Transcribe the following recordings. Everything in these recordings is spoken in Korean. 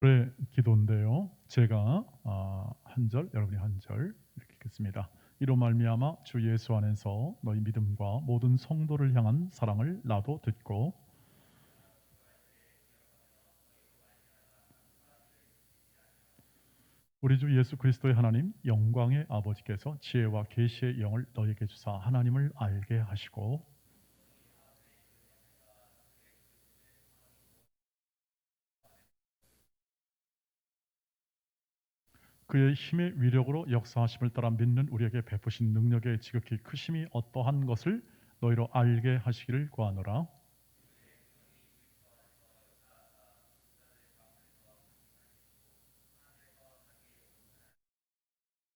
의 기도인데요. 제가 한 절, 여러분이 한 절 이렇게 읽겠습니다. 이로 말미암아 주 예수 안에서 너희 믿음과 모든 성도를 향한 사랑을 나도 듣고 우리 주 예수 그리스도의 하나님 영광의 아버지께서 지혜와 계시의 영을 너희에게 주사 하나님을 알게 하시고 그의 힘의 위력으로 역사하심을 따라 믿는 우리에게 베푸신 능력의 지극히 크심이 어떠한 것을 너희로 알게 하시기를 구하노라.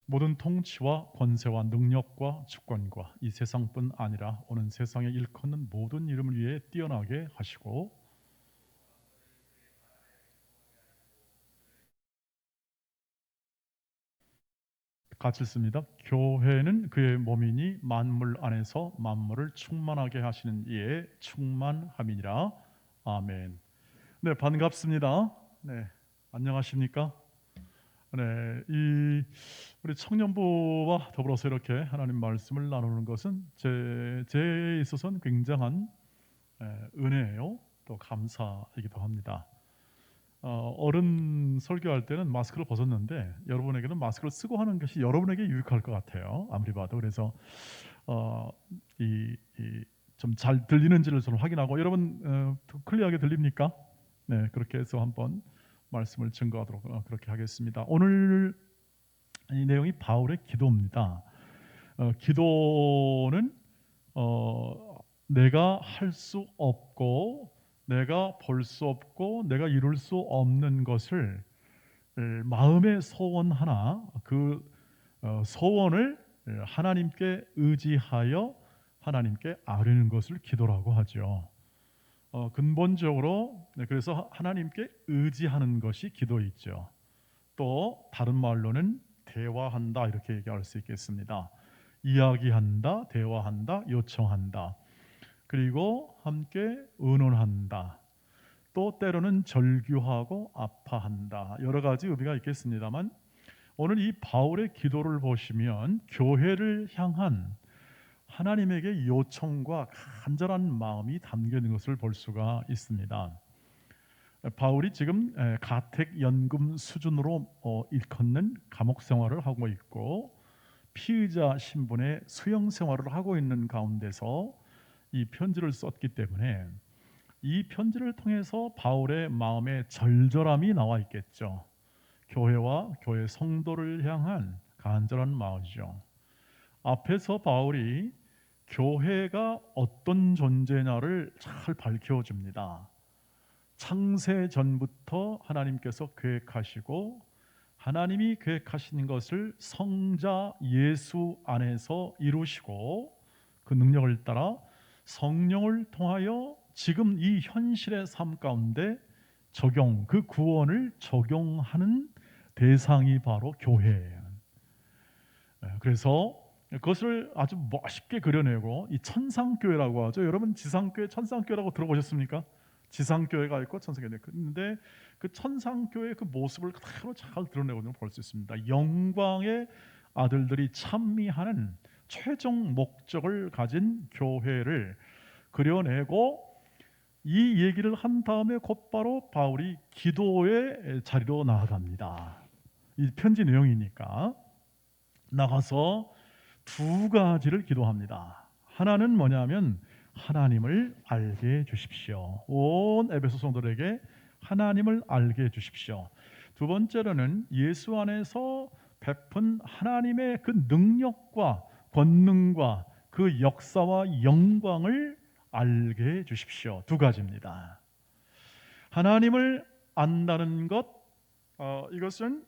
모든 통치와 권세와 능력과 주권과 이 세상뿐 아니라 오는 세상에 일컫는 모든 이름을 위해 뛰어나게 하시고 같이 씁니다. 교회는 그의 몸이니 만물 안에서 만물을 충만하게 하시는 이에 충만함이니라. 아멘. 네, 반갑습니다. 네, 안녕하십니까? 네, 이 우리 청년부와 더불어서 이렇게 하나님 말씀을 나누는 것은 제 있어서는 굉장한 은혜예요. 또 감사이기도 합니다. 어른 설교할 때는 마스크를 벗었는데 여러분에게는 마스크를 쓰고 하는 것이 여러분에게 유익할 것 같아요. 아무리 봐도. 그래서 어, 좀 잘 들리는지를 좀 확인하고 여러분 클리어하게 들립니까? 네, 그렇게 해서 한번 말씀을 증거하도록 그렇게 하겠습니다. 오늘 이 내용이 바울의 기도입니다. 기도는 내가 할 수 없고 내가 볼 수 없고 내가 이룰 수 없는 것을 마음에 소원하나 그 소원을 하나님께 의지하여 하나님께 아뢰는 것을 기도라고 하죠. 근본적으로 그래서 하나님께 의지하는 것이 기도이죠. 또 다른 말로는 대화한다 이렇게 얘기할 수 있겠습니다. 이야기한다, 대화한다, 요청한다. 그리고 함께 의논한다. 또 때로는 절규하고 아파한다. 여러 가지 의미가 있겠습니다만 오늘 이 바울의 기도를 보시면 교회를 향한 하나님에게 요청과 간절한 마음이 담겨 있는 것을 볼 수가 있습니다. 바울이 지금 가택 연금 수준으로 일컫는 감옥 생활을 하고 있고 피의자 신분의 수용 생활을 하고 있는 가운데서 이 편지를 썼기 때문에 이 편지를 통해서 바울의 마음에 절절함이 나와 있겠죠. 교회와 교회 성도를 향한 간절한 마음이죠. 앞에서 바울이 교회가 어떤 존재냐를 잘 밝혀줍니다. 창세 전부터 하나님께서 계획하시고 하나님이 계획하신 것을 성자 예수 안에서 이루시고 그 능력을 따라 성령을 통하여 지금 이 현실의 삶 가운데 그 구원을 적용하는 대상이 바로 교회예요. 그래서 그것을 아주 멋있게 그려내고 이 천상교회라고 하죠. 여러분 지상교회, 천상교회라고 들어보셨습니까? 지상교회가 있고 천상교회가 있는데 그 천상교회의 그 모습을 그대로 잘 드러내고 있는 걸 볼 수 있습니다. 영광의 아들들이 찬미하는 최종 목적을 가진 교회를 그려내고 이 얘기를 한 다음에 곧바로 바울이 기도의 자리로 나아갑니다. 이 편지 내용이니까 나가서 두 가지를 기도합니다. 하나는 뭐냐면 하나님을 알게 해 주십시오. 온 에베소 성도들에게 하나님을 알게 해 주십시오. 두 번째로는 예수 안에서 베푼 하나님의 그 능력과 권능과 그 역사와 영광을 알게 해 주십시오. 두 가지입니다. 하나님을 안다는 것, 이것은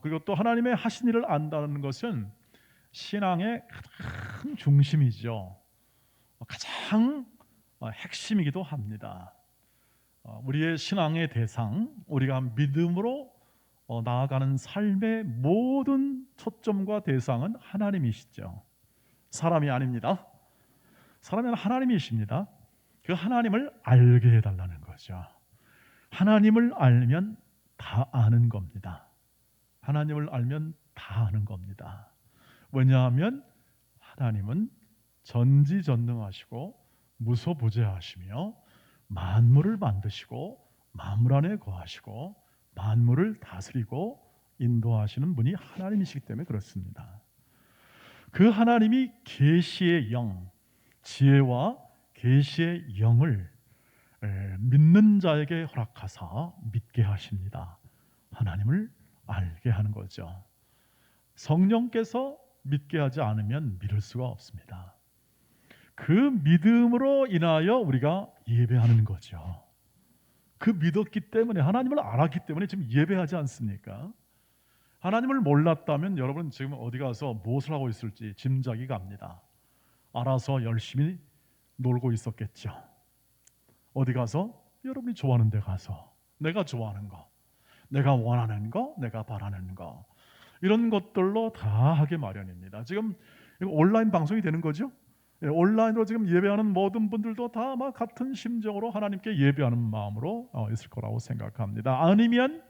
그리고 또 하나님의 하신 일을 안다는 것은 신앙의 가장 중심이죠. 가장 핵심이기도 합니다. 우리의 신앙의 대상, 우리가 믿음으로 나아가는 삶의 모든 초점과 대상은 하나님이시죠. 사람이 아닙니다. 사람은 하나님이십니다. 그 하나님을 알게 해달라는 거죠. 하나님을 알면 다 아는 겁니다. 하나님을 알면 다 아는 겁니다. 왜냐하면 하나님은 전지전능하시고 무소부재하시며 만물을 만드시고 만물 안에 거하시고 만물을 다스리고 인도하시는 분이 하나님이시기 때문에 그렇습니다. 그 하나님이 계시의 영, 지혜와 계시의 영을 믿는 자에게 허락하사 믿게 하십니다. 하나님을 알게 하는 거죠. 성령께서 믿게 하지 않으면 믿을 수가 없습니다. 그 믿음으로 인하여 우리가 예배하는 거죠. 그 믿었기 때문에, 하나님을 알았기 때문에 지금 예배하지 않습니까? 하나님을 몰랐다면 여러분 지금 어디 가서 무엇을 하고 있을지 짐작이 갑니다. 알아서 열심히 놀고 있었겠죠. 어디 가서 여러분이 좋아하는 데 가서 내가 좋아하는 거, 내가 원하는 거, 내가 바라는 거, 이런 것들로 다 하게 마련입니다. 지금 이거 온라인 방송이 되는 거죠? 온라인으로 지금 예배하는 모든 분들도 다 아마 같은 심정으로 하나님께 예배하는 마음으로 있을 거라고 생각합니다. 아니면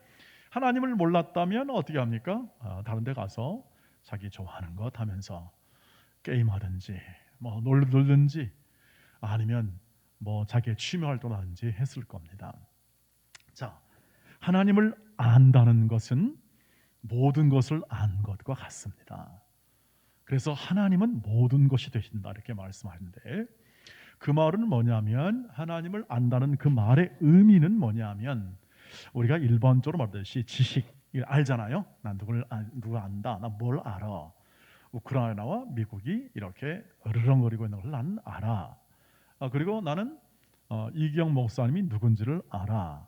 하나님을 몰랐다면 어떻게 합니까? 다른 데 가서 자기 좋아하는 것 하면서 게임하든지 뭐 놀든지 아니면 뭐 자기의 취미 활동하든지 했을 겁니다. 자, 하나님을 안다는 것은 모든 것을 안 것과 같습니다. 그래서 하나님은 모든 것이 되신다 이렇게 말씀하는데, 그 말은 뭐냐면, 하나님을 안다는 그 말의 의미는 뭐냐면, 우리가 일반적으로 말하듯이 지식 알잖아요. 난 누구 안다, 나 뭘 알아. 우크라이나와 미국이 이렇게 으르렁거리고 있는 걸 난 알아. 그리고 나는 이기영 목사님이 누군지를 알아.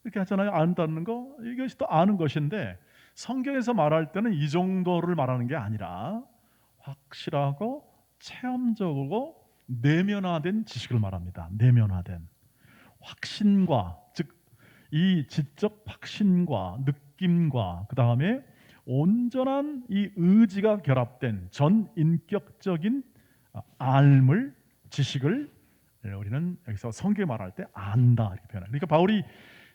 이렇게 하잖아요. 안다는 거, 이것이 또 아는 것인데, 성경에서 말할 때는 이 정도를 말하는 게 아니라 확실하고 체험적으로 내면화된 지식을 말합니다. 내면화된 확신과, 즉 이 지적 확신과 느낌과 그 다음에 온전한 이 의지가 결합된 전인격적인 알물, 지식을 우리는 여기서 성경에 말할 때 안다 이렇게 표현해요. 그러니까 바울이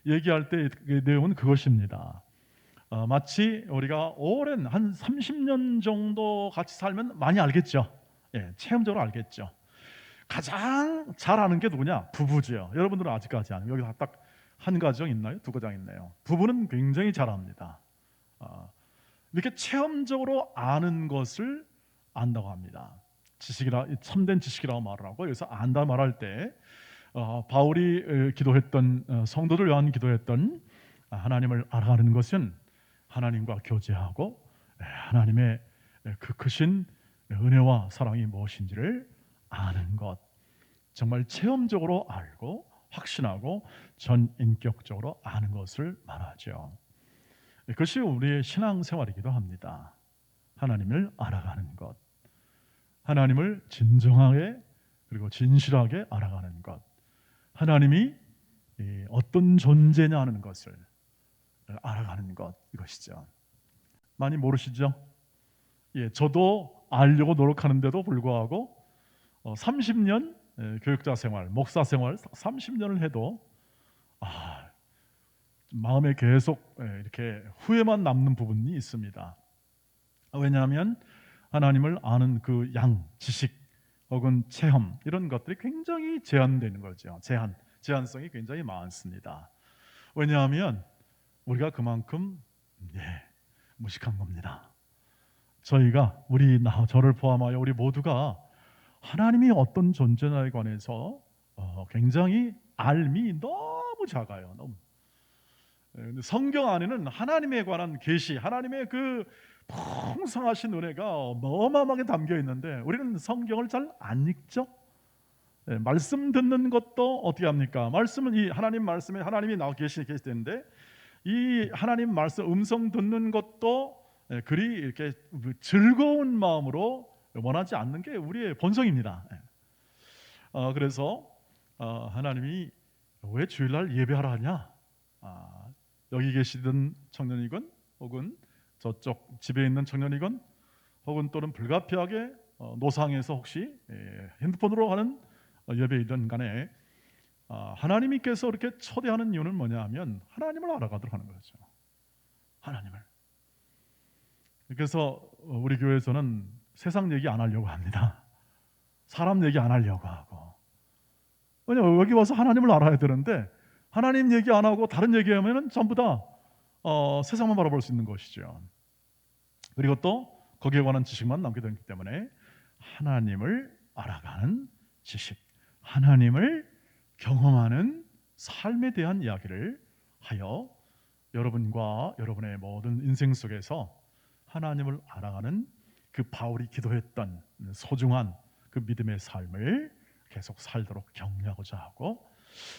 얘기할 때 그 내용은 그것입니다. 마치 우리가 오랜 한 30년 정도 같이 살면 많이 알겠죠. 체험적으로 알겠죠. 가장 잘 아는 게 누구냐? 부부죠. 여러분들은 아직까지 아는, 여기 딱 한 가정 있나요? 두 가정 있나요? 부부는 굉장히 잘 압니다. 이렇게 체험적으로 아는 것을 안다고 합니다. 지식이라, 참된 지식이라고 말을 하고, 여기서 안다 말할 때 바울이 기도했던, 성도들 위한 기도했던 하나님을 알아가는 것은 하나님과 교제하고 하나님의 그 크신 은혜와 사랑이 무엇인지를 아는 것, 정말 체험적으로 알고 확신하고 전인격적으로 아는 것을 말하죠. 그것이 우리의 신앙생활이기도 합니다. 하나님을 알아가는 것, 하나님을 진정하게 그리고 진실하게 알아가는 것, 하나님이 어떤 존재냐 하는 것을 알아가는 것, 이것이죠. 많이 모르시죠? 저도 알려고 노력하는데도 불구하고 30년 교육자 생활, 목사 생활 30년을 해도 마음에 계속 이렇게 후회만 남는 부분이 있습니다. 왜냐하면 하나님을 아는 그 양, 지식 혹은 체험, 이런 것들이 굉장히 제한되는 거죠. 제한성이 굉장히 많습니다. 왜냐하면 우리가 그만큼 무식한 겁니다. 저를 포함하여 우리 모두가 하나님이 어떤 존재냐에 관해서 굉장히 알미 너무 작아요. 너무. 성경 안에는 하나님에 관한 계시, 하나님의 그 풍성하신 은혜가 어마어마하게 담겨 있는데 우리는 성경을 잘 안 읽죠. 말씀 듣는 것도 어떻게 합니까? 말씀은 이 하나님 말씀에 하나님이 나와 계시되는데, 이 하나님 말씀 음성 듣는 것도 그리 이렇게 즐거운 마음으로 원하지 않는 게 우리의 본성입니다. 그래서 하나님이 왜 주일날 예배하라 하냐? 여기 계시던 청년이건 혹은 저쪽 집에 있는 청년이건 혹은 또는 불가피하게 노상에서 혹시 핸드폰으로 하는 예배이든 간에 하나님께서 이렇게 초대하는 이유는 뭐냐 하면 하나님을 알아가도록 하는 거죠. 하나님을. 그래서 우리 교회에서는 세상 얘기 안 하려고 합니다. 사람 얘기 안 하려고 하고. 왜냐면 여기 와서 하나님을 알아야 되는데 하나님 얘기 안 하고 다른 얘기하면 전부 다 세상만 바라볼 수 있는 것이죠. 그리고 또 거기에 관한 지식만 남게 되기 때문에 하나님을 알아가는 지식, 하나님을 경험하는 삶에 대한 이야기를 하여 여러분과 여러분의 모든 인생 속에서 하나님을 알아가는 그 바울이 기도했던 소중한 그 믿음의 삶을 계속 살도록 격려하고자 하고,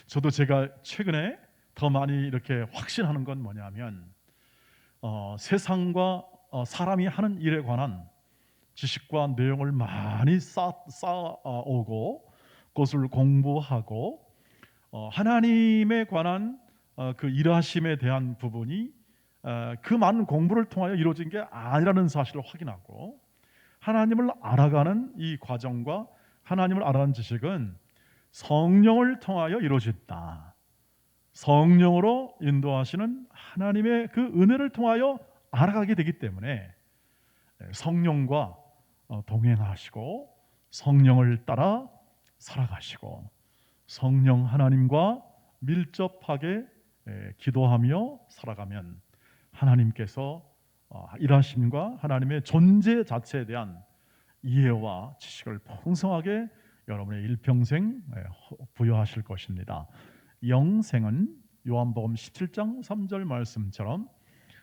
저도 제가 최근에 더 많이 이렇게 확신하는 건 뭐냐면 세상과 사람이 하는 일에 관한 지식과 내용을 많이 쌓아오고 그것을 공부하고 하나님에 관한 그 일하심에 대한 부분이 그 많은 공부를 통하여 이루어진 게 아니라는 사실을 확인하고, 하나님을 알아가는 이 과정과 하나님을 알아가는 지식은 성령을 통하여 이루어진다. 성령으로 인도하시는 하나님의 그 은혜를 통하여 알아가게 되기 때문에 성령과 동행하시고 성령을 따라 살아가시고 성령 하나님과 밀접하게 기도하며 살아가면 하나님께서 일하심과 하나님의 존재 자체에 대한 이해와 지식을 풍성하게 여러분의 일평생 부여하실 것입니다. 영생은 요한복음 17장 3절 말씀처럼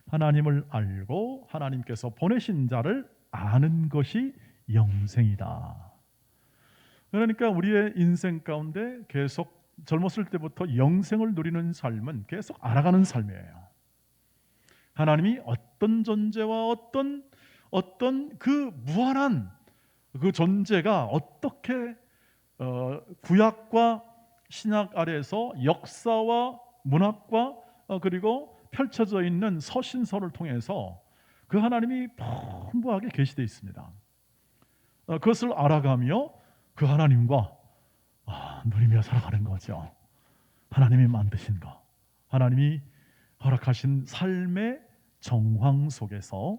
하나님을 알고 하나님께서 보내신 자를 아는 것이 영생이다. 그러니까 우리의 인생 가운데 계속 젊었을 때부터 영생을 누리는 삶은 계속 알아가는 삶이에요. 하나님이 어떤 존재와 어떤 그 무한한 그 존재가 어떻게 구약과 신약 아래에서 역사와 문학과 그리고 펼쳐져 있는 서신서를 통해서 그 하나님이 풍부하게 계시되어 있습니다. 그것을 알아가며 그 하나님과 누리며 살아가는 거죠. 하나님이 만드신 것, 하나님이 허락하신 삶의 정황 속에서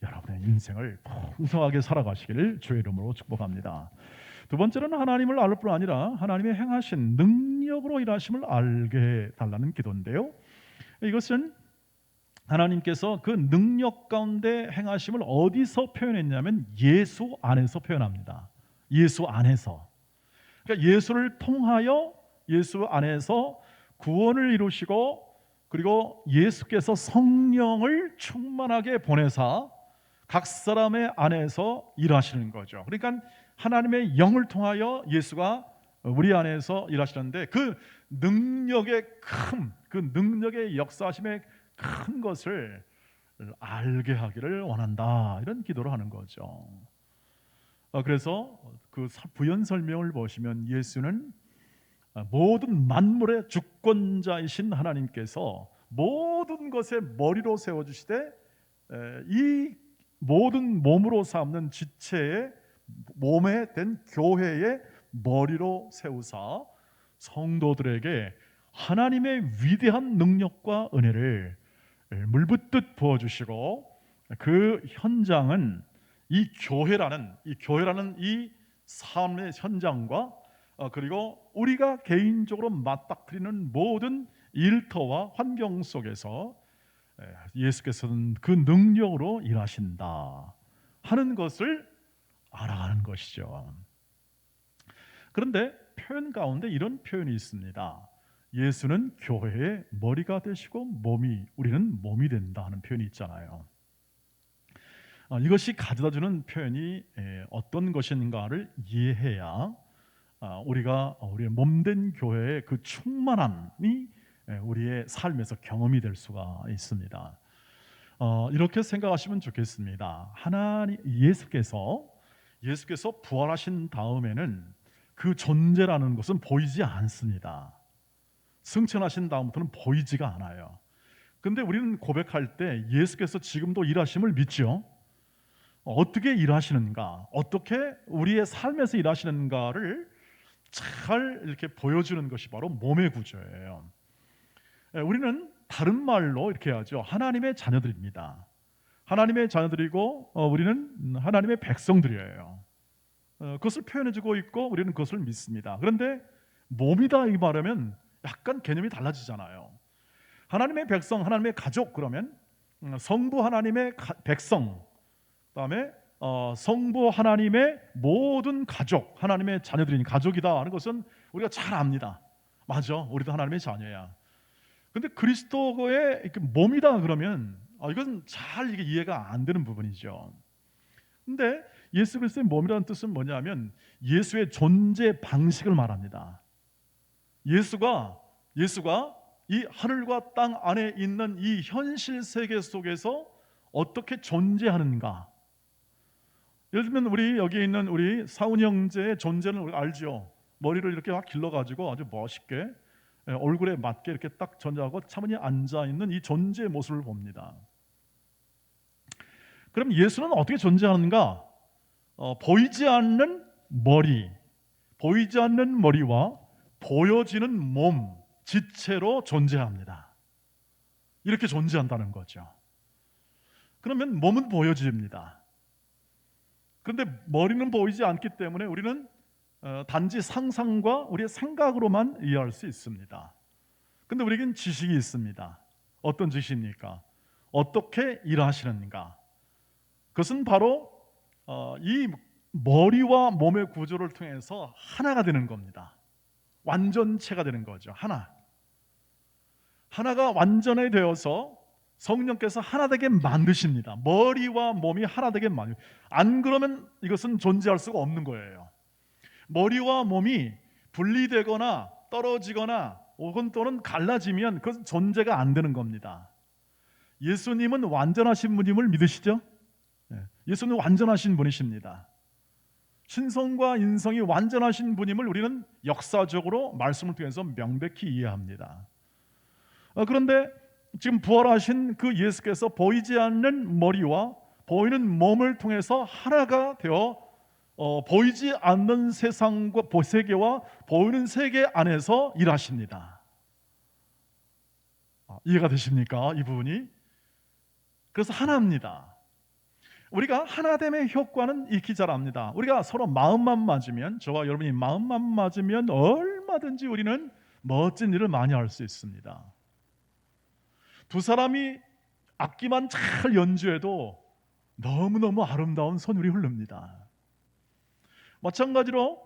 여러분의 인생을 풍성하게 살아가시기를 주의 이름으로 축복합니다. 두 번째는 하나님을 알 뿐 아니라 하나님의 행하신 능력으로 일하심을 알게 해달라는 기도인데요, 이것은 하나님께서 그 능력 가운데 행하심을 어디서 표현했냐면 예수 안에서 표현합니다. 예수 안에서. 그러니까 예수를 통하여 예수 안에서 구원을 이루시고, 그리고 예수께서 성령을 충만하게 보내사 각 사람의 안에서 일하시는 거죠. 그러니까 하나님의 영을 통하여 예수가 우리 안에서 일하시는데 그 능력의 그 능력의 역사하심의 큰 것을 알게 하기를 원한다, 이런 기도를 하는 거죠. 그래서 그 부연 설명을 보시면 예수는 모든 만물의 주권자이신 하나님께서 모든 것의 머리로 세워주시되 이 모든 몸으로 삼는 지체의 몸에 된 교회의 머리로 세우사 성도들에게 하나님의 위대한 능력과 은혜를 물붓듯 부어주시고, 그 현장은 이 교회라는 이 삶의 현장과 그리고 우리가 개인적으로 맞닥뜨리는 모든 일터와 환경 속에서 예수께서는 그 능력으로 일하신다 하는 것을 알아가는 것이죠. 그런데 표현 가운데 이런 표현이 있습니다. 예수는 교회의 머리가 되시고 우리는 몸이 된다 하는 표현이 있잖아요. 이것이 가져다주는 표현이 어떤 것인가를 이해해야 우리가 우리의 몸된 교회의 그 충만함이 우리의 삶에서 경험이 될 수가 있습니다. 이렇게 생각하시면 좋겠습니다. 예수께서 부활하신 다음에는 그 존재라는 것은 보이지 않습니다. 승천하신 다음부터는 보이지가 않아요. 근데 우리는 고백할 때 예수께서 지금도 일하심을 믿죠. 어떻게 일하시는가, 어떻게 우리의 삶에서 일하시는가를 잘 이렇게 보여주는 것이 바로 몸의 구조예요. 우리는 다른 말로 이렇게 하죠. 하나님의 자녀들입니다. 하나님의 자녀들이고 우리는 하나님의 백성들이에요. 그것을 표현해주고 있고 우리는 그것을 믿습니다. 그런데 몸이다 이 말하면 약간 개념이 달라지잖아요. 하나님의 백성, 하나님의 가족 그러면 성부 하나님의 백성, 그다음에 성부 하나님의 모든 가족, 하나님의 자녀들인 가족이다 하는 것은 우리가 잘 압니다. 맞아, 우리도 하나님의 자녀야. 근데 그리스도의 몸이다 그러면 이건 잘 이게 이해가 안 되는 부분이죠. 근데 예수 그리스도의 몸이라는 뜻은 뭐냐면 예수의 존재 방식을 말합니다. 예수가 이 하늘과 땅 안에 있는 이 현실 세계 속에서 어떻게 존재하는가. 예를 들면 우리 여기 있는 우리 사훈이 형제의 존재는 알죠. 머리를 이렇게 막 길러가지고 아주 멋있게 얼굴에 맞게 이렇게 딱 전하고 차분히 앉아 있는 이 존재의 모습을 봅니다. 그럼 예수는 어떻게 존재하는가? 보이지 않는 머리와 보여지는 몸, 지체로 존재합니다. 이렇게 존재한다는 거죠. 그러면 몸은 보여집니다. 그런데 머리는 보이지 않기 때문에 우리는 단지 상상과 우리의 생각으로만 이해할 수 있습니다. 그런데 우리에겐 지식이 있습니다. 어떤 지식입니까? 어떻게 일하시는가? 그것은 바로 이 머리와 몸의 구조를 통해서 하나가 되는 겁니다. 완전체가 되는 거죠. 하나가 완전히 되어서 성령께서 하나 되게 만드십니다. 머리와 몸이 하나 되게 안 그러면 이것은 존재할 수가 없는 거예요. 머리와 몸이 분리되거나 떨어지거나 혹은 또는 갈라지면 그것은 존재가 안 되는 겁니다. 예수님은 완전하신 분임을 믿으시죠? 예수님은 완전하신 분이십니다. 신성과 인성이 완전하신 분임을 우리는 역사적으로 말씀을 통해서 명백히 이해합니다. 그런데 지금 부활하신 그 예수께서 보이지 않는 머리와 보이는 몸을 통해서 하나가 되어 보이지 않는 세상과 세계와 보이는 세계 안에서 일하십니다. 이해가 되십니까? 이 부분이. 그래서 하나입니다. 우리가 하나됨의 효과는 익히 잘 압니다. 우리가 서로 마음만 맞으면, 저와 여러분이 마음만 맞으면 얼마든지 우리는 멋진 일을 많이 할 수 있습니다. 두 사람이 악기만 잘 연주해도 너무너무 아름다운 선율이 흐릅니다. 마찬가지로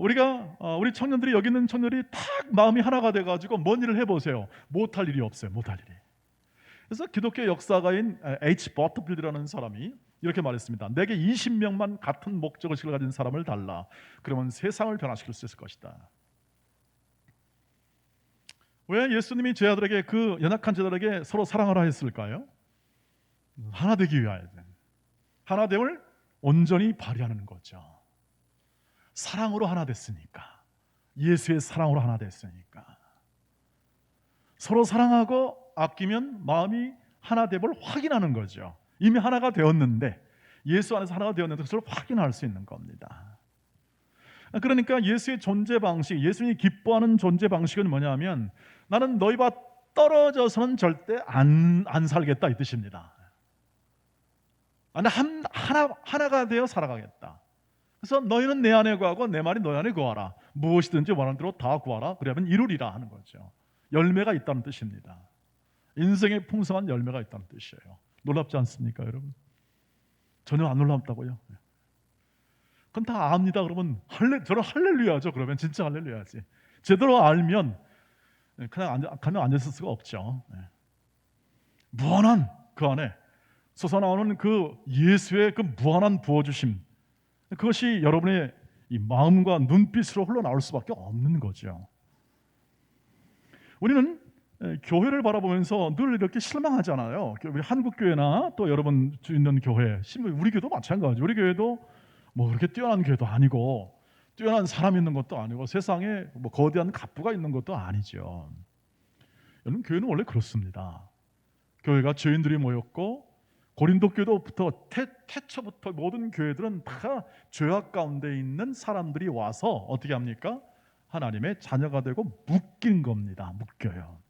우리 청년들이, 여기 있는 청년들이 딱 마음이 하나가 돼가지고 뭔 일을 해보세요. 못할 일이 없어요. 못할 일이. 그래서 기독교 역사가인 H. 버터필드라는 사람이 이렇게 말했습니다. 내게 20명만 같은 목적의식을 가진 사람을 달라. 그러면 세상을 변화시킬 수 있을 것이다. 왜 예수님이 제자들에게, 그 연약한 제자들에게 서로 사랑하라 했을까요? 하나 되기 위하여, 하나됨을 온전히 발휘하는 거죠. 사랑으로 하나 됐으니까, 예수의 사랑으로 하나 됐으니까. 서로 사랑하고 아끼면 마음이 하나됨을 확인하는 거죠. 이미 하나가 되었는데, 예수 안에서 하나가 되었는데 그것을 확인할 수 있는 겁니다. 그러니까 예수의 존재 방식, 예수님이 기뻐하는 존재 방식은 뭐냐면, 나는 너희와 떨어져서는 절대 안 살겠다 이 뜻입니다. 하나가 되어 살아가겠다. 그래서 너희는 내 안에 구하고 내 말이 너희 안에 구하라. 무엇이든지 원하는 대로 다 구하라. 그러면 이루리라 하는 거죠. 열매가 있다는 뜻입니다. 인생의 풍성한 열매가 있다는 뜻이에요. 놀랍지 않습니까, 여러분? 전혀 안 놀랍다고요? 그건 다 압니다. 그러면 저는 할렐루야죠. 그러면 진짜 할렐루야지. 제대로 알면 그냥 앉아있을 수가 없죠. 무한한 그 안에 솟아나오는 그 예수의 그 무한한 부어주심, 그것이 여러분의 이 마음과 눈빛으로 흘러나올 수밖에 없는 거죠. 우리는 교회를 바라보면서 늘 이렇게 실망하잖아요. 우리 한국 교회나 또 여러분 있는 교회, 우리 교회도 마찬가지. 우리 교회도 뭐 그렇게 뛰어난 교회도 아니고, 뛰어난 사람이 있는 것도 아니고, 세상에 뭐 거대한 갑부가 있는 것도 아니죠. 여러분, 교회는 원래 그렇습니다. 교회가 죄인들이 모였고 고린도 교도부터 태초부터 모든 교회들은 다 죄악 가운데 있는 사람들이 와서 어떻게 합니까? 하나님의 자녀가 되고 묶인 겁니다. 묶여요.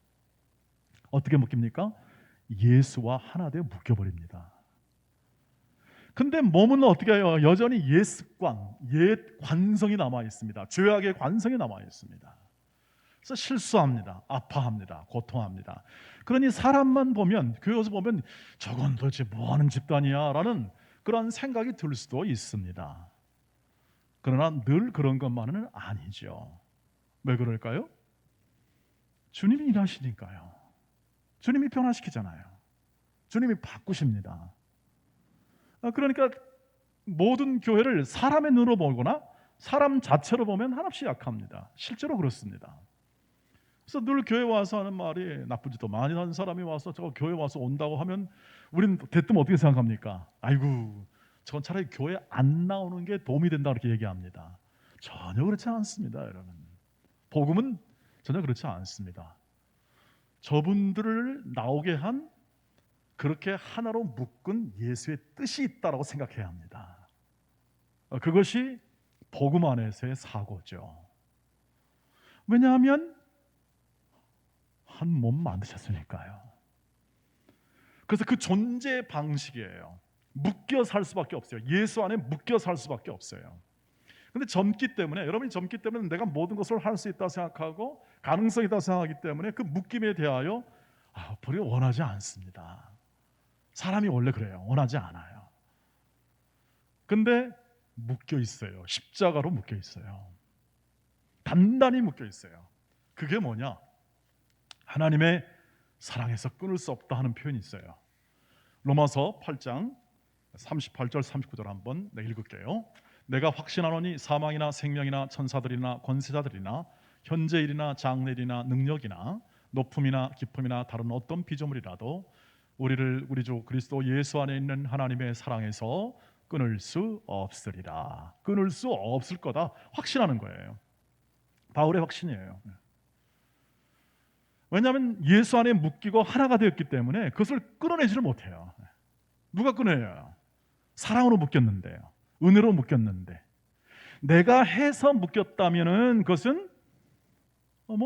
어떻게 묶입니까? 예수와 하나 되어 묶여버립니다. 근데 몸은 어떻게 해요? 여전히 옛 습관, 옛 관성이 남아 있습니다. 죄악의 관성이 남아 있습니다. 그래서 실수합니다. 아파합니다. 고통합니다. 그러니 사람만 보면, 교회 와서 보면 저건 도대체 뭐하는 집단이야 라는 그런 생각이 들 수도 있습니다. 그러나 늘 그런 것만은 아니죠. 왜 그럴까요? 주님이 일하시니까요. 주님이 변화시키잖아요. 주님이 바꾸십니다. 그러니까 모든 교회를 사람의 눈으로 보거나 사람 자체로 보면 한없이 약합니다. 실제로 그렇습니다. 그래서 늘 교회 와서 하는 말이, 나쁘지도 많이 하는 사람이 와서 저 교회 와서 온다고 하면 우리는 대뜸 어떻게 생각합니까? 아이고, 저건 차라리 교회 안 나오는 게 도움이 된다 그렇게 얘기합니다. 전혀 그렇지 않습니다, 여러분. 복음은 전혀 그렇지 않습니다. 저분들을 나오게 한 그렇게 하나로 묶은 예수의 뜻이 있다고 생각해야 합니다. 그것이 복음 안에서의 사고죠. 왜냐하면 한 몸 만드셨으니까요. 그래서 그 존재 방식이에요. 묶여 살 수밖에 없어요. 예수 안에 묶여 살 수밖에 없어요. 근데 젊기 때문에, 여러분이 젊기 때문에 내가 모든 것을 할 수 있다 생각하고 가능성이 있다 생각하기 때문에 그 묶임에 대하여 별로 원하지 않습니다. 사람이 원래 그래요. 원하지 않아요. 근데 묶여 있어요. 십자가로 묶여 있어요. 단단히 묶여 있어요. 그게 뭐냐? 하나님의 사랑에서 끊을 수 없다 하는 표현이 있어요. 로마서 8장 38절 39절 한번 읽을게요. 내가 확신하노니 사망이나 생명이나 천사들이나 권세자들이나 현재일이나 장래일이나 능력이나 높음이나 깊음이나 다른 어떤 피조물이라도 우리를 우리 주 그리스도 예수 안에 있는 하나님의 사랑에서 끊을 수 없으리라. 끊을 수 없을 거다 확신하는 거예요. 바울의 확신이에요. 왜냐하면 예수 안에 묶이고 하나가 되었기 때문에 그것을 끊어내지를 못해요. 누가 끊어요? 사랑으로 묶였는데요. 은혜로 묶였는데, 내가 해서 묶였다면은 그것은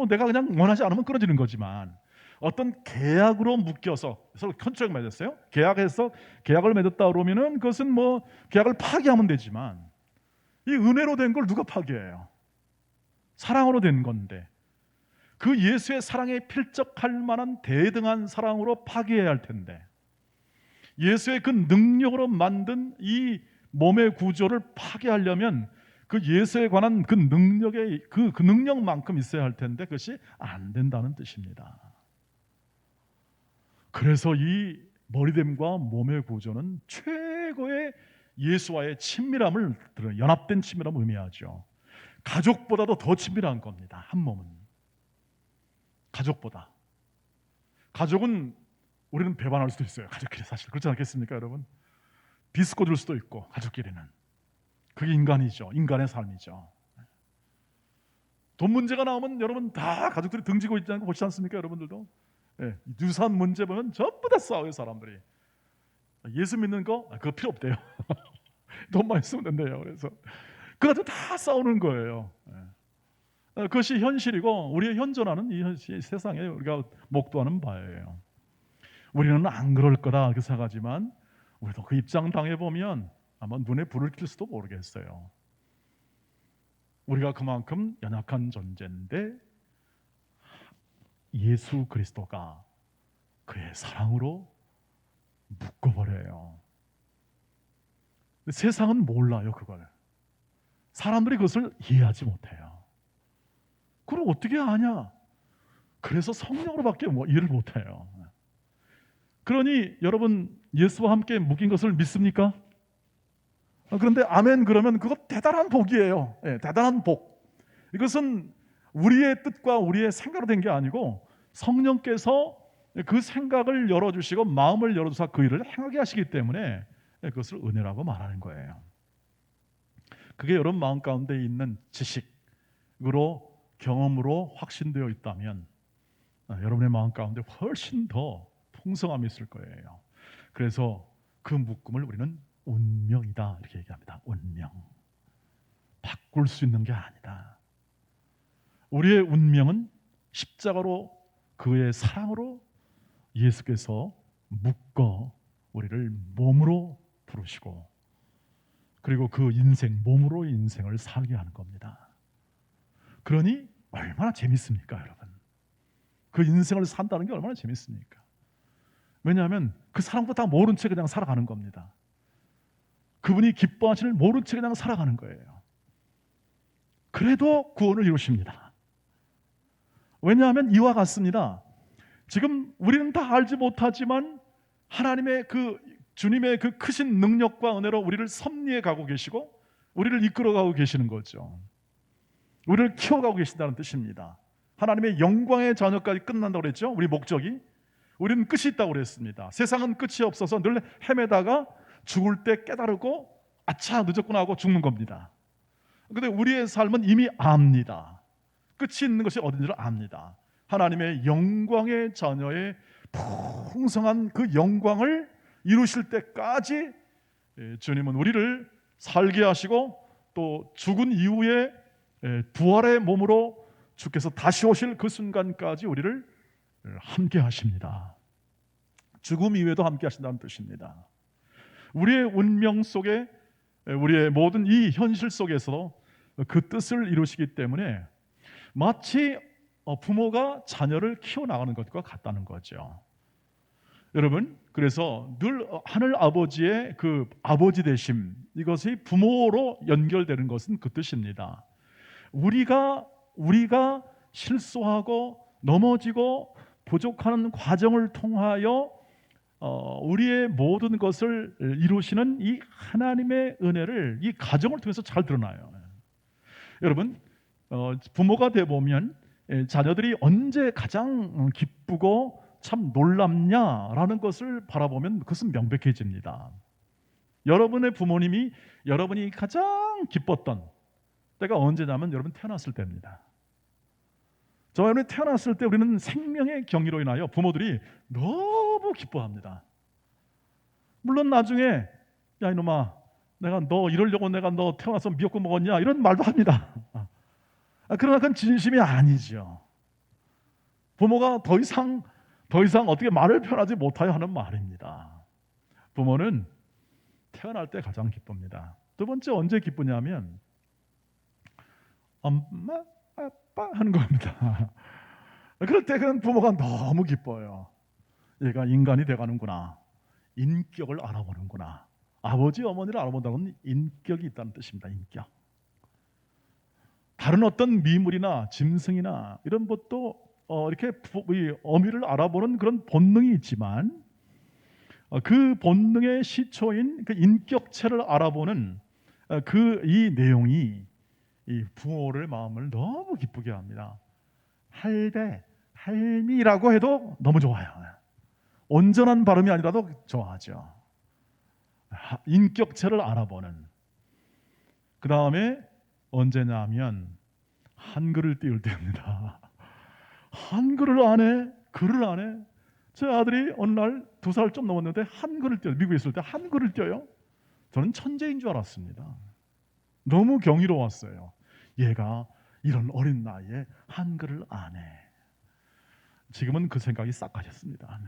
내가 그냥 원하지 않으면 끊어지는 거지만, 어떤 계약으로 묶여서 서로 컨트랙 맺었어요. 계약을 맺었다 그러면은 그것은 계약을 파기하면 되지만, 이 은혜로 된 걸 누가 파기해요? 사랑으로 된 건데, 그 예수의 사랑에 필적할 만한 대등한 사랑으로 파기해야 할 텐데, 예수의 그 능력으로 만든 이 몸의 구조를 파괴하려면 그 예수에 관한 그 능력의 그 능력만큼 있어야 할 텐데 그것이 안 된다는 뜻입니다. 그래서 이 머리됨과 몸의 구조는 최고의 예수와의 친밀함을, 연합된 친밀함을 의미하죠. 가족보다도 더 친밀한 겁니다. 한 몸은 가족보다. 가족은 우리는 배반할 수도 있어요. 가족끼리 사실 그렇지 않겠습니까, 여러분? 비스코줄 수도 있고, 가족끼리는. 그게 인간이죠. 인간의 삶이죠. 돈 문제가 나오면 여러분 다 가족들이 등지고 있지 않고 보시지 않습니까, 여러분들도? 예, 유산 문제 보면 전부 다 싸워요, 사람들이. 예수 믿는 거 그거 필요 없대요. 돈만 있으면 된대요. 그래서 그거 다 싸우는 거예요. 예. 그것이 현실이고 우리의 현존하는 이 세상에 우리가 목도하는 바예요. 우리는 안 그럴 거다 그렇게 생각하지만 우리도 그 입장 당해보면 아마 눈에 불을 켤 수도 모르겠어요. 우리가 그만큼 연약한 존재인데 예수 그리스도가 그의 사랑으로 묶어버려요. 세상은 몰라요, 그걸. 사람들이 그것을 이해하지 못해요. 그걸 어떻게 아냐? 그래서 성령으로밖에 이해를 못해요. 그러니 여러분, 예수와 함께 묶인 것을 믿습니까? 그런데 아멘 그러면 그거 대단한 복이에요. 네, 대단한 복. 이것은 우리의 뜻과 우리의 생각으로 된 게 아니고 성령께서 그 생각을 열어주시고 마음을 열어주사 그 일을 행하게 하시기 때문에 그것을 은혜라고 말하는 거예요. 그게 여러분 마음 가운데 있는 지식으로, 경험으로 확신되어 있다면 여러분의 마음 가운데 훨씬 더 풍성함이 있을 거예요. 그래서 그 묶음을 우리는 운명이다 이렇게 얘기합니다. 운명. 바꿀 수 있는 게 아니다. 우리의 운명은 십자가로 그의 사랑으로 예수께서 묶어 우리를 몸으로 부르시고 그리고 그 인생, 몸으로 인생을 살게 하는 겁니다. 그러니 얼마나 재밌습니까, 여러분? 그 인생을 산다는 게 얼마나 재밌습니까? 왜냐하면 그 사랑도 다 모른 채 그냥 살아가는 겁니다. 그분이 기뻐하시는 모른 채 그냥 살아가는 거예요. 그래도 구원을 이루십니다. 왜냐하면 이와 같습니다. 지금 우리는 다 알지 못하지만 하나님의 그 주님의 그 크신 능력과 은혜로 우리를 섭리해 가고 계시고 우리를 이끌어 가고 계시는 거죠. 우리를 키워가고 계신다는 뜻입니다. 하나님의 영광의 자녀까지 끝난다고 그랬죠. 우리 목적이. 우리는 끝이 있다고 그랬습니다. 세상은 끝이 없어서 늘 헤매다가 죽을 때 깨달고 아차 늦었구나 하고 죽는 겁니다. 그런데 우리의 삶은 이미 압니다. 끝이 있는 것이 어딘지를 압니다. 하나님의 영광의 자녀의 풍성한 그 영광을 이루실 때까지 주님은 우리를 살게 하시고 또 죽은 이후에 부활의 몸으로 주께서 다시 오실 그 순간까지 우리를 함께 하십니다. 죽음 이후에도 함께 하신다는 뜻입니다. 우리의 운명 속에 우리의 모든 이 현실 속에서 그 뜻을 이루시기 때문에 마치 부모가 자녀를 키워나가는 것과 같다는 거죠. 여러분, 그래서 늘 하늘 아버지의 그 아버지 되심, 이것이 부모로 연결되는 것은 그 뜻입니다. 우리가 실수하고 넘어지고 부족하는 과정을 통하여 우리의 모든 것을 이루시는 이 하나님의 은혜를 이 가정을 통해서 잘 드러나요. 여러분, 부모가 돼 보면 자녀들이 언제 가장 기쁘고 참 놀랍냐라는 것을 바라보면 그것은 명백해집니다. 여러분의 부모님이 여러분이 가장 기뻤던 때가 언제냐면 여러분 태어났을 때입니다. 저 여러분이 태어났을 때 우리는 생명의 경이로 인하여 부모들이 너무 기뻐합니다. 물론 나중에 야 이놈아 내가 너 이러려고 내가 너 태어나서 미역국 먹었냐 이런 말도 합니다. 그러나 그건 진심이 아니죠. 부모가 더 이상 어떻게 말을 표현하지 못하여 하는 말입니다. 부모는 태어날 때 가장 기쁩니다. 두 번째 언제 기쁘냐면 엄마 아빠 하는 겁니다. 그럴 때 그런 부모가 너무 기뻐요. 얘가 인간이 돼가는구나. 인격을 알아보는구나. 아버지 어머니를 알아본다는 건 인격이 있다는 뜻입니다. 인격. 다른 어떤 미물이나 짐승이나 이런 것도 이렇게 어미를 알아보는 그런 본능이 있지만 그 본능의 시초인 그 인격체를 알아보는 그 이 내용이 이 부모를 마음을 너무 기쁘게 합니다. 할배, 할미라고 해도 너무 좋아요. 온전한 발음이 아니라도 좋아하죠. 인격체를 알아보는. 그 다음에 언제냐면 한글을 띄울 때입니다. 한글을 안 해, 글을 안 해. 제 아들이 어느 날 2살 좀 넘었는데 한글을 띄어요. 미국에 있을 때 한글을 띄어요. 저는 천재인 줄 알았습니다. 너무 경이로웠어요. 얘가 이런 어린 나이에 한글을 안 해. 지금은 그 생각이 싹 가셨습니다.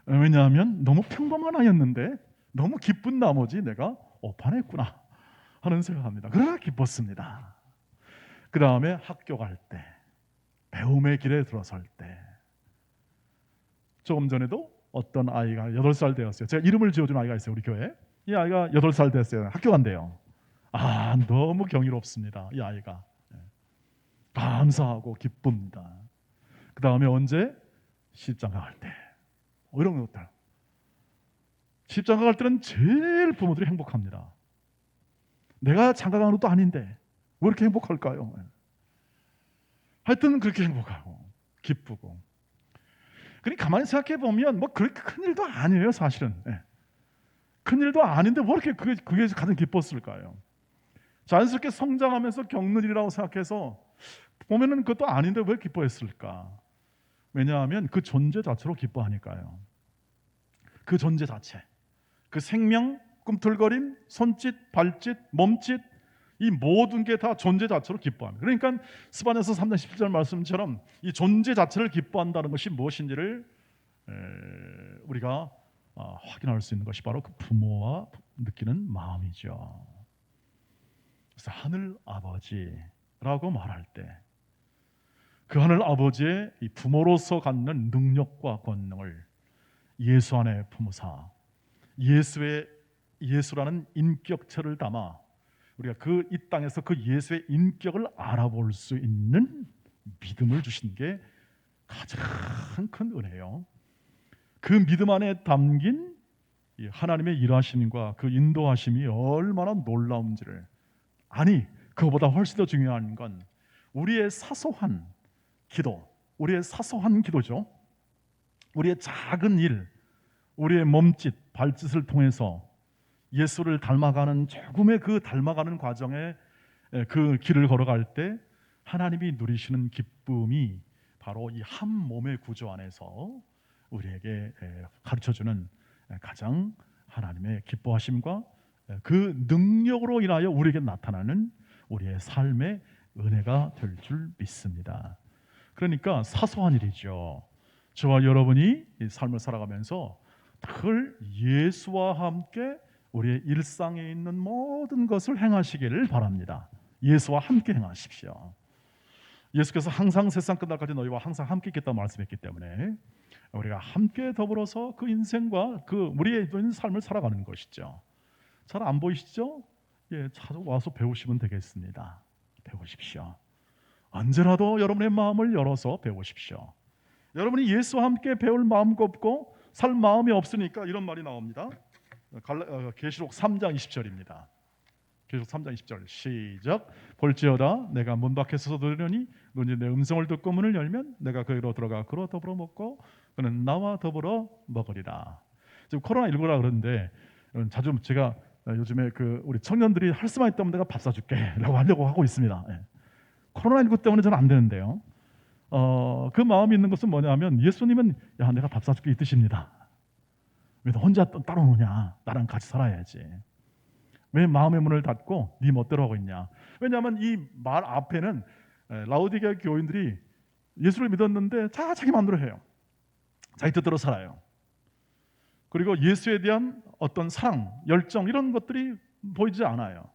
왜냐하면 너무 평범한 아이였는데 너무 기쁜 나머지 내가 오판했구나 하는 생각합니다. 그러나 기뻤습니다. 그 다음에 학교 갈 때, 배움의 길에 들어설 때, 조금 전에도 어떤 아이가 8살 되었어요. 제가 이름을 지어준 아이가 있어요. 우리 교회에. 이 아이가 8살 됐어요. 학교 간대요. 너무 경이롭습니다. 이 아이가. 감사하고 기쁩니다. 그 다음에 언제? 시집장가 갈 때. 이런 것들. 시집장가 갈 때는 제일 부모들이 행복합니다. 내가 장가 가는 것도 아닌데 왜 이렇게 행복할까요? 하여튼 그렇게 행복하고 기쁘고. 그러니까 가만히 생각해 보면 뭐 그렇게 큰 일도 아니에요, 사실은. 큰 일도 아닌데 왜 이렇게 그게 가장 기뻤을까요? 자연스럽게 성장하면서 겪는 일이라고 생각해서 보면은 그것도 아닌데 왜 기뻐했을까? 왜냐하면 그 존재 자체로 기뻐하니까요. 그 존재 자체, 그 생명, 꿈틀거림, 손짓, 발짓, 몸짓, 이 모든 게 다 존재 자체로 기뻐합니다. 그러니까 스바냐서 3장 17절 말씀처럼 이 존재 자체를 기뻐한다는 것이 무엇인지를 우리가 확인할 수 있는 것이 바로 그 부모와 느끼는 마음이죠. 그래서 하늘 아버지라고 말할 때 그 하늘 아버지의 이 부모로서 갖는 능력과 권능을 예수 안에 품으사 예수라는 인격체를 담아 우리가 그 이 땅에서 그 예수의 인격을 알아볼 수 있는 믿음을 주신 게 가장 큰 은혜예요. 그 믿음 안에 담긴 이 하나님의 일하심과 그 인도하심이 얼마나 놀라운지를, 아니 그거보다 훨씬 더 중요한 건 우리의 사소한 기도, 우리의 사소한 기도죠. 우리의 작은 일, 우리의 몸짓, 발짓을 통해서 예수를 닮아가는 조금의 그 닮아가는 과정에 그 길을 걸어갈 때 하나님이 누리시는 기쁨이 바로 이 한 몸의 구조 안에서 우리에게 가르쳐주는 가장 하나님의 기뻐하심과 그 능력으로 인하여 우리에게 나타나는 우리의 삶의 은혜가 될 줄 믿습니다. 그러니까 사소한 일이죠. 저와 여러분이 이 삶을 살아가면서 늘 예수와 함께 우리의 일상에 있는 모든 것을 행하시기를 바랍니다. 예수와 함께 행하십시오. 예수께서 항상 세상 끝날까지 너희와 항상 함께 있겠다고 말씀했기 때문에 우리가 함께 더불어서 그 인생과 그 우리의 삶을 살아가는 것이죠. 잘 안 보이시죠? 예, 자주 와서 배우시면 되겠습니다. 배우십시오. 언제라도 여러분의 마음을 열어서 배우십시오. 여러분이 예수와 함께 배울 마음도 없고 살 마음이 없으니까 이런 말이 나옵니다. 계시록 3장 20절입니다. 계시록 3장 20절 시작. 볼지어다 내가 문 밖에 서서 들으니 눈이 내 음성을 듣고 문을 열면 내가 그로 들어가 그로 더불어 먹고 그는 나와 더불어 먹으리라. 지금 코로나19라 그러는데 자주 제가 요즘에 그 우리 청년들이 할 수만 있다면 내가 밥 사줄게라고 하려고 하고 있습니다. 코로나19 때문에 저는 안 되는데요. 그 마음이 있는 것은 뭐냐면 예수님은 야 내가 밥 사줄게 이 뜻입니다. 왜 너 혼자 따로 노냐? 나랑 같이 살아야지. 왜 마음의 문을 닫고 네 멋대로 하고 있냐? 왜냐하면 이 말 앞에는 라오디게아 교인들이 예수를 믿었는데 자기 마음대로 해요. 자기 뜻대로 살아요. 그리고 예수에 대한 어떤 사랑, 열정 이런 것들이 보이지 않아요.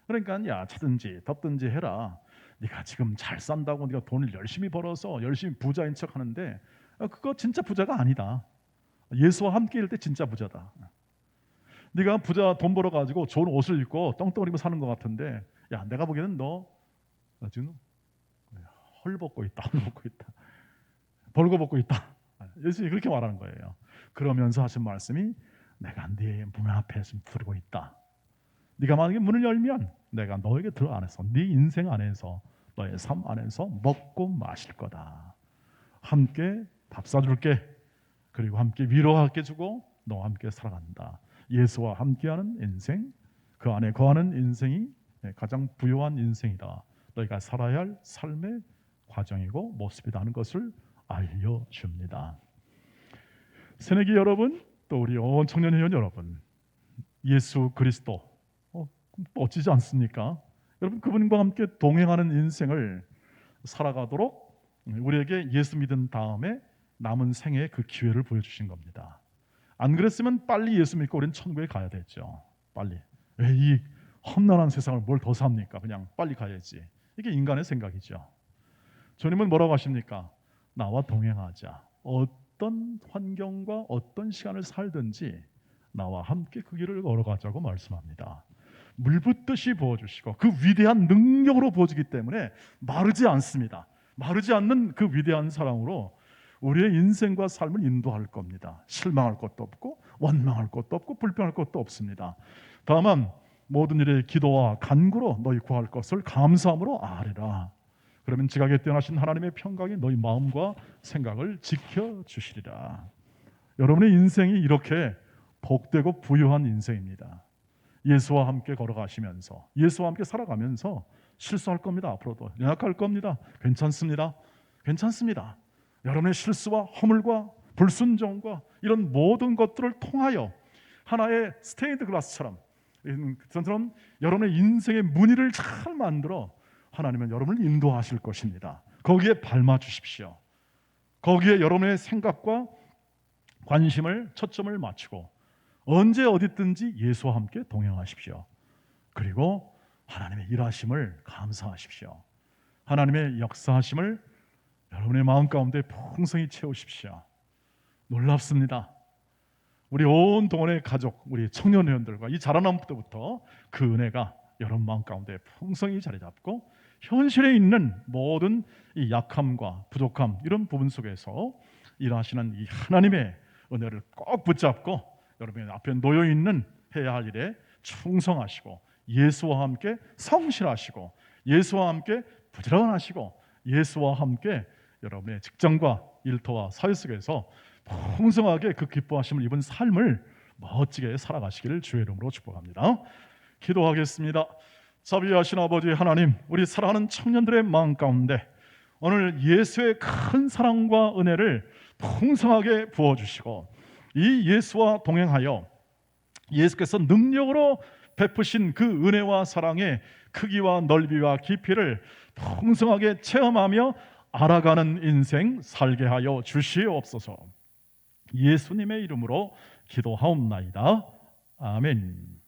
그러니까 야 차든지 덥든지 해라. 네가 지금 잘 산다고 네가 돈을 열심히 벌어서 열심히 부자인 척 하는데 그거 진짜 부자가 아니다. 예수와 함께 일 때 진짜 부자다. 네가 부자 돈 벌어가지고 좋은 옷을 입고 떵떵거리고 사는 것 같은데 야 내가 보기에는 너 지금 헐벗고 있다. 헐벗고 있다. 벌거벗고 있다. 예수님이 그렇게 말하는 거예요. 그러면서 하신 말씀이 내가 네 문 앞에 두르고 있다. 네가 만약에 문을 열면 내가 너에게 들어 안에서 네 인생 안에서 너의 삶 안에서 먹고 마실 거다. 함께 밥 사줄게. 그리고 함께 위로하게 주고 너와 함께 살아간다. 예수와 함께하는 인생, 그 안에 거하는 인생이 가장 부요한 인생이다. 너희가 살아야 할 삶의 과정이고 모습이라는 것을 알려줍니다. 새내기 여러분, 또 우리 청년 회원 여러분, 예수 그리스도 멋지지 않습니까? 여러분 그분과 함께 동행하는 인생을 살아가도록 우리에게 예수 믿은 다음에 남은 생의 그 기회를 보여주신 겁니다. 안 그랬으면 빨리 예수 믿고 우리는 천국에 가야 됐죠. 빨리. 왜 이 험난한 세상을 뭘 더 삽니까? 그냥 빨리 가야지. 이게 인간의 생각이죠. 주님은 뭐라고 하십니까? 나와 동행하자. 어떤 환경과 어떤 시간을 살든지 나와 함께 그 길을 걸어가자고 말씀합니다. 물붓듯이 부어주시고 그 위대한 능력으로 부어주기 때문에 마르지 않습니다. 마르지 않는 그 위대한 사랑으로 우리의 인생과 삶을 인도할 겁니다. 실망할 것도 없고 원망할 것도 없고 불평할 것도 없습니다. 다만 모든 일에 기도와 간구로 너희 구할 것을 감사함으로 아뢰라. 그러면 지각에 뛰어나신 하나님의 평강이 너희 마음과 생각을 지켜주시리라. 여러분의 인생이 이렇게 복되고 부유한 인생입니다. 예수와 함께 걸어가시면서 예수와 함께 살아가면서 실수할 겁니다. 앞으로도 연약할 겁니다. 괜찮습니다. 괜찮습니다. 여러분의 실수와 허물과 불순종과 이런 모든 것들을 통하여 하나의 스테인드 글라스처럼 그처럼 여러분의 인생의 무늬를 잘 만들어 하나님은 여러분을 인도하실 것입니다. 거기에 발마 주십시오. 거기에 여러분의 생각과 관심을 초점을 맞추고 언제 어디든지 예수와 함께 동행하십시오. 그리고 하나님의 일하심을 감사하십시오. 하나님의 역사하심을 여러분의 마음 가운데 풍성히 채우십시오. 놀랍습니다. 우리 온 동원의 가족, 우리 청년회원들과 이 자라나무 때부터 그 은혜가 여러분 마음 가운데 풍성히 자리 잡고 현실에 있는 모든 이 약함과 부족함 이런 부분 속에서 일하시는 이 하나님의 은혜를 꼭 붙잡고 여러분의 앞에 놓여 있는 해야 할 일에 충성하시고 예수와 함께 성실하시고 예수와 함께 부지런하시고 예수와 함께 여러분의 직장과 일터와 사회 속에서 풍성하게 그 기뻐하심을 입은 삶을 멋지게 살아가시기를 주의 이름으로 축복합니다. 기도하겠습니다. 자비하신 아버지 하나님, 우리 사랑하는 청년들의 마음 가운데 오늘 예수의 큰 사랑과 은혜를 풍성하게 부어주시고 이 예수와 동행하여 예수께서 능력으로 베푸신 그 은혜와 사랑의 크기와 넓이와 깊이를 풍성하게 체험하며 알아가는 인생 살게 하여 주시옵소서. 예수님의 이름으로 기도하옵나이다. 아멘.